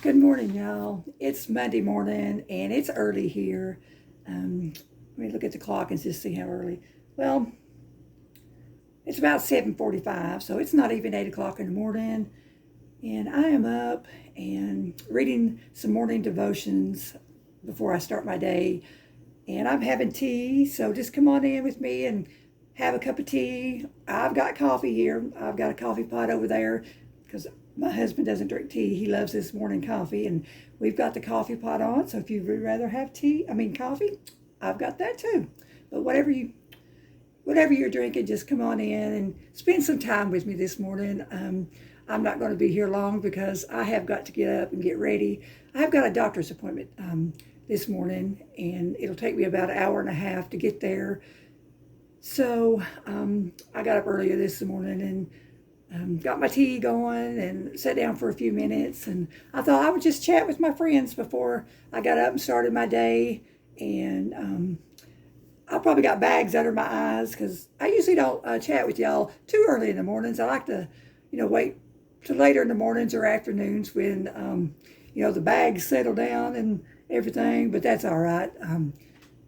Good morning, y'all. It's Monday morning and it's early here. Let me look at the clock and just see how early. Well, it's about 7:45, so it's not even 8 o'clock in the morning. And I am up and reading some morning devotions before I start my day. And I'm having tea, so just come on in with me and have a cup of tea. I've got coffee here. I've got a coffee pot over there because my husband doesn't drink tea. He loves his morning coffee, and we've got the coffee pot on. So if you'd rather have coffee, I've got that too. But whatever you're drinking, just come on in and spend some time with me this morning. I'm not going to be here long because I have got to get up and get ready. I've got a doctor's appointment this morning, and it'll take me about an hour and a half to get there. So I got up earlier this morning and got my tea going and sat down for a few minutes. And I thought I would just chat with my friends before I got up and started my day. And I probably got bags under my eyes because I usually don't chat with y'all too early in the mornings. I like to, wait till later in the mornings or afternoons when, the bags settle down and everything. But that's all right.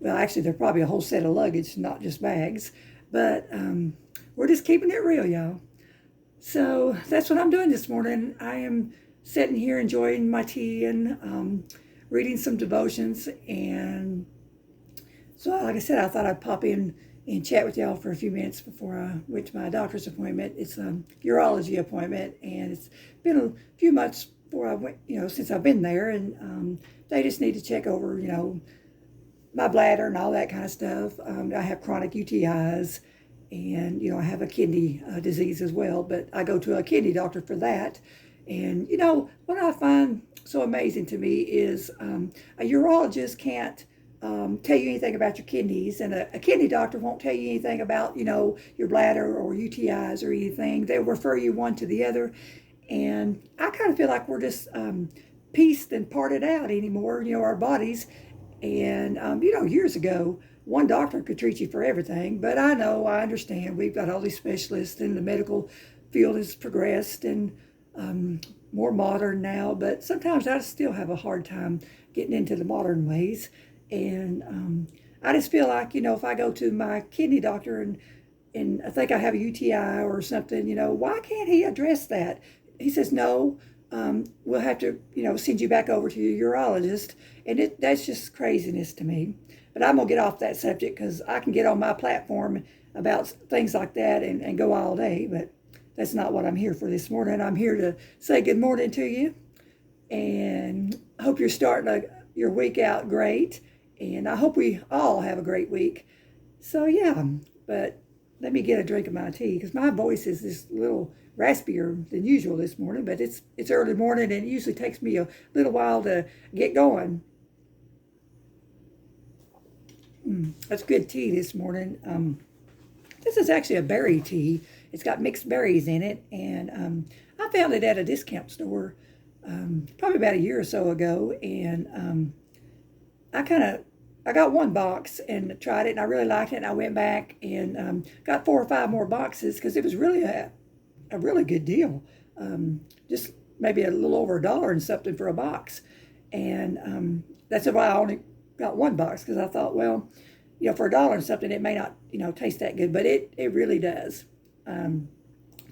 Well, actually, they're probably a whole set of luggage, not just bags. But we're just keeping it real, y'all. So that's what I'm doing this morning. I am sitting here enjoying my tea and reading some devotions. And so, like I said, I thought I'd pop in and chat with y'all for a few minutes before I went to my doctor's appointment. It's a urology appointment, and it's been a few months before I went, since I've been there. And they just need to check over, my bladder and all that kind of stuff. I have chronic UTIs, and I have a kidney disease as well, but I go to a kidney doctor for that. And what I find so amazing to me is a urologist can't tell you anything about your kidneys, and a kidney doctor won't tell you anything about your bladder or UTIs or anything. They'll refer you one to the other. And I kind of feel like we're just pieced and parted out anymore, our bodies. And years ago, one doctor could treat you for everything, but I understand. We've got all these specialists, and the medical field has progressed and more modern now, but sometimes I still have a hard time getting into the modern ways. And I just feel like, if I go to my kidney doctor and I think I have a UTI or something, why can't he address that? He says, no, we'll have to, send you back over to your urologist. And that's just craziness to me. But I'm going to get off that subject because I can get on my platform about things like that and go all day. But that's not what I'm here for this morning. I'm here to say good morning to you. And I hope you're starting your week out great. And I hope we all have a great week. So, yeah, but let me get a drink of my tea because my voice is just a little raspier than usual this morning. But it's early morning, and it usually takes me a little while to get going. That's good tea this morning. This is actually a berry tea. It's got mixed berries in it, and I found it at a discount store probably about a year or so ago, and I got one box and tried it, and I really liked it, and I went back and got 4 or 5 more boxes because it was really a really good deal. Just maybe a little over $1 and something for a box, and that's why I only got one box because I thought, well, for $1 and something, it may not, taste that good, but it really does.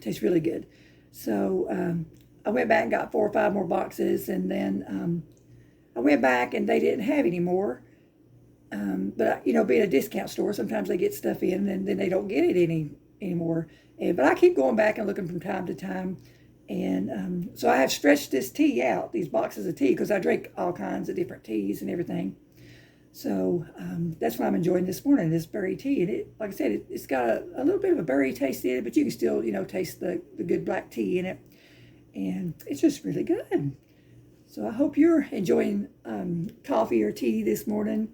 Tastes really good. So I went back and got 4 or 5 more boxes, and then I went back and they didn't have any more. But being a discount store, sometimes they get stuff in and then they don't get it anymore. But I keep going back and looking from time to time. And so I have stretched this tea out, these boxes of tea, because I drink all kinds of different teas and everything. So that's what I'm enjoying this morning, this berry tea. And it, like I said, it's got a little bit of a berry taste in it, but you can still, taste the good black tea in it. And it's just really good. So I hope you're enjoying coffee or tea this morning.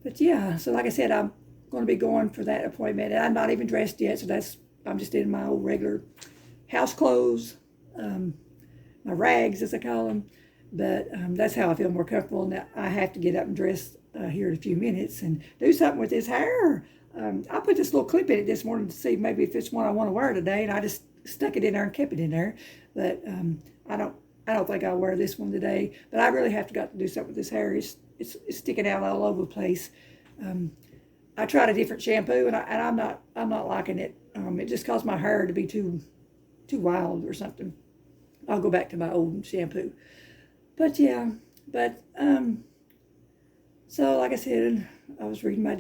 But yeah, so like I said, I'm going to be going for that appointment. And I'm not even dressed yet, so I'm just in my old regular house clothes, my rags as I call them. But that's how I feel more comfortable. And I have to get up and dress here in a few minutes and do something with this hair. I put this little clip in it this morning to see maybe if it's one I want to wear today, and I just stuck it in there and kept it in there. But I I don't think I'll wear this one today, but I really have to do something with this hair. It's sticking out all over the place. I tried a different shampoo, and I'm not liking it. It just caused my hair to be too wild or something. I'll go back to my old shampoo. But yeah, but so like I said, I was reading my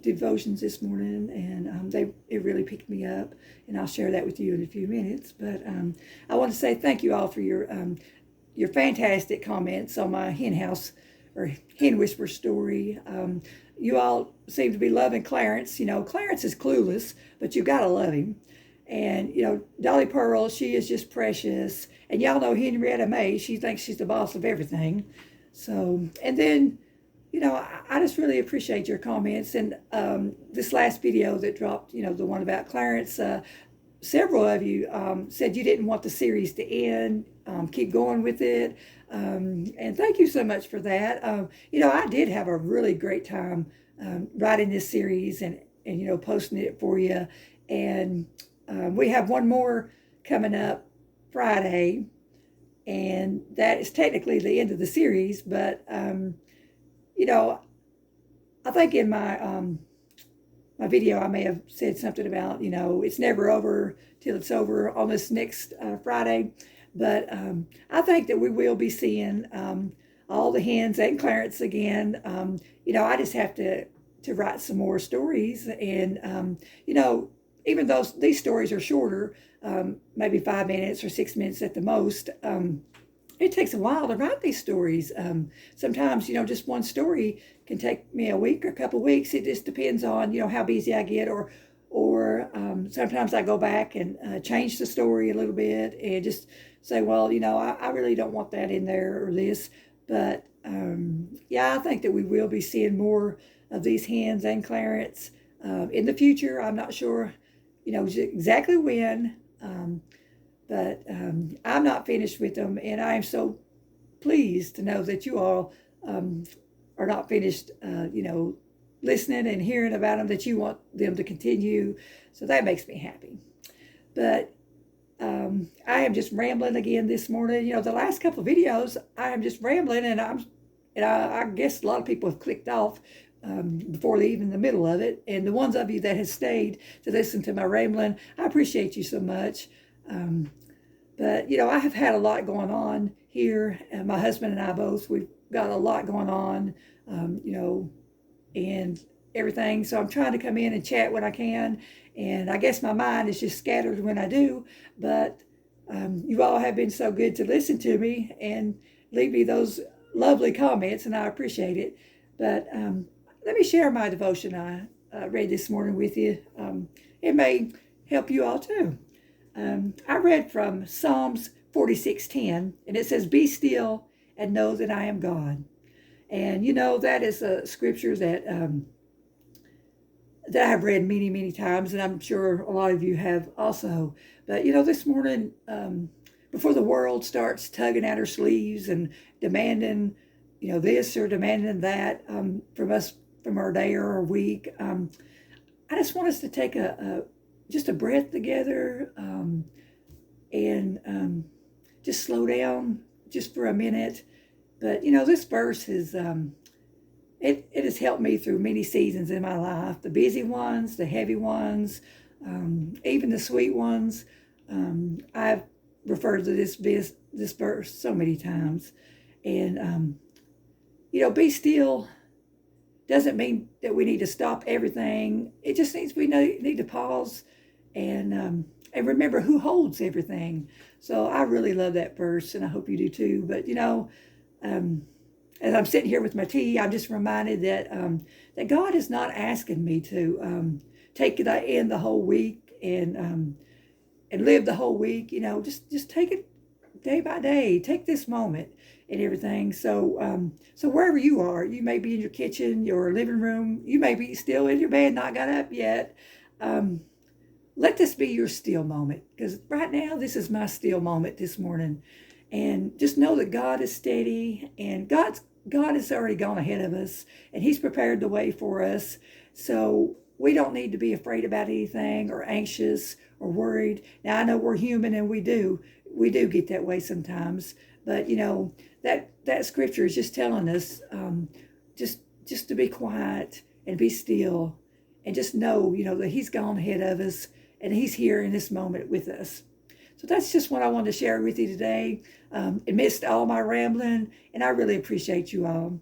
devotions this morning, and it really picked me up, and I'll share that with you in a few minutes. But I want to say thank you all for your fantastic comments on my hen house or hen whisper story. You all seem to be loving Clarence. You know, Clarence is clueless, but you gotta love him. And, you know, Dolly Pearl, she is just precious. And y'all know Henrietta May, she thinks she's the boss of everything. So, and then, you know, I just really appreciate your comments. And this last video that dropped, you know, the one about Clarence, several of you said you didn't want the series to end, keep going with it. And thank you so much for that. You know, I did have a really great time writing this series and, you know, posting it for you. And we have one more coming up Friday, and that is technically the end of the series. But, you know, I think in my video I may have said something about, you know, it's never over till it's over on this next Friday. But I think that we will be seeing all the hens and Clarence again. You know, I just have to write some more stories. And, you know, even though these stories are shorter, maybe 5 minutes or 6 minutes at the most, it takes a while to write these stories. Sometimes, you know, just one story can take me a week or a couple of weeks. It just depends on, you know, how busy I get, or sometimes I go back and change the story a little bit and just say, well, you know, I really don't want that in there or this. But yeah, I think that we will be seeing more of these hens and Clarence in the future. I'm not sure, you know, exactly when, but I'm not finished with them, and I am so pleased to know that you all are not finished, you know, listening and hearing about them, that you want them to continue. So that makes me happy. But I am just rambling again this morning. You know, the last couple of videos, I am just rambling, and I guess a lot of people have clicked off before even the middle of it. And the ones of you that have stayed to listen to my rambling, I appreciate you so much. But, you know, I have had a lot going on here. And my husband and I both, we've got a lot going on, you know, and everything. So I'm trying to come in and chat when I can. And I guess my mind is just scattered when I do. But you all have been so good to listen to me and leave me those lovely comments, and I appreciate it. But let me share my devotion I read this morning with you. It may help you all too. I read from Psalms 46:10, and it says, "Be still and know that I am God." And you know, that is a scripture that I have read many, many times, and I'm sure a lot of you have also. But you know, this morning, before the world starts tugging at our sleeves and demanding, you know, this or demanding that from us, from our day or our week, I just want us to take just a breath together, and just slow down just for a minute. But you know, this verse is it has helped me through many seasons in my life, the busy ones, the heavy ones, even the sweet ones. I've referred to this verse so many times. And you know, be still doesn't mean that we need to stop everything. It just means we need to pause and remember who holds everything. So I really love that verse, and I hope you do too. But you know, as I'm sitting here with my tea, I'm just reminded that that God is not asking me to take in the whole week and live the whole week. You know, just take it day by day. Take this moment and everything. So so wherever you are, you may be in your kitchen, your living room, you may be still in your bed, not got up yet. Let this be your still moment, because right now this is my still moment this morning. And just know that God is steady, and God has already gone ahead of us, and He's prepared the way for us. So we don't need to be afraid about anything or anxious or worried. Now I know we're human, and we do get that way sometimes. But that scripture is just telling us just to be quiet and be still, and just know that He's gone ahead of us and He's here in this moment with us. So that's just what I wanted to share with you today, amidst all my rambling. And I really appreciate you all.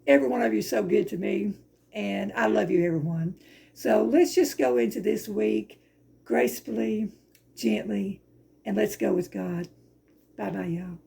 Every one of you is so good to me, and I love you, everyone. So let's just go into this week gracefully, gently, and let's go with God. Bye-bye, y'all.